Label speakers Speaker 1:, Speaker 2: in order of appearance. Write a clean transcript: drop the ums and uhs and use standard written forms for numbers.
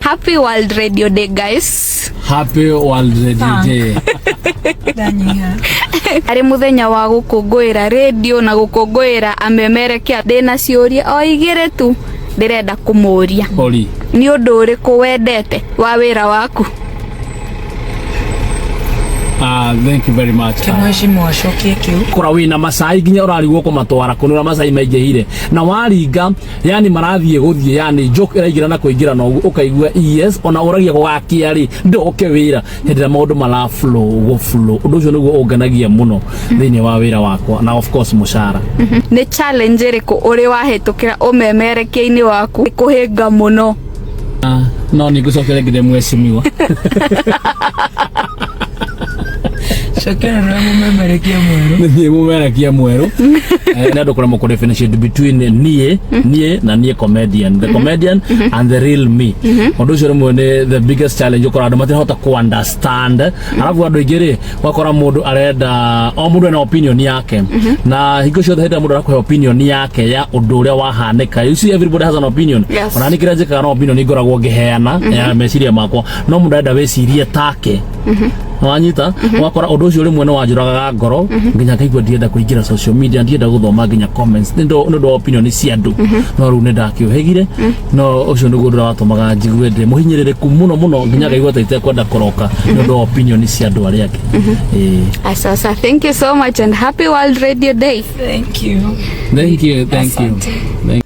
Speaker 1: Happy World Radio Day, guys.
Speaker 2: Happy World Radio Day.
Speaker 1: Ari muthenya wa gukungwira radio na gukungwira amemerekia ndina ciuria o igire tu ndirenda kumuria.
Speaker 2: Oli.
Speaker 1: Ni undu uriku wendete wa wira waku?
Speaker 2: Thank you very much.
Speaker 3: Kamashi mwashokie kiu.
Speaker 2: Kora wina masai ginya urarigwo kumatwara kunura masai maingehire. Na waringa yani marathie guthie yani joke iragira na kuingira no ukaigua yes ona uragia gwakia ri ndoke wira hindira maundu mara flow undu ucio niguo unganagia muno thiini wa wira wakwa na of course mushara.
Speaker 1: Ni challenge iriku uri wahitukira umemerekia-ini waku kuhinga muno?
Speaker 2: No nigucokere ngire mweshimiwa.
Speaker 3: Shakira na mumemerekia mweru.
Speaker 2: Ni mumemerekia mweru. Na ndokora mo differentiate between nie na nie comedian. The comedian and the real me. Undu ucio ni the biggest challenge ukora andu matihota ku understand. Arabu andu igire wakora mundu arenda o mundu na opinion yake. Na higo cio henda mundu arakuhe opinion yake ya undu uria wahanika. You see everybody has an opinion. Ona nikira njika na opinion igoragwo ngiheana ya meciria makwa. No mundu arenda wecirie take. Wanyita wakora undu ucio rimwe no wanjuraga ngoro nginya kaigua ndienda kuingira social media ndienda guthoma nginya comments ndo opinion cia andu no ru nenda kiuhegire no ucio ndugu nduratumaga njigue ndi muhinyiririku muno nginya kaigua taite kwenda koroka ndo opinion cia andu aria angi.
Speaker 1: Asasa, thank you so much and happy World Radio Day.
Speaker 3: Thank you.
Speaker 2: Thank you.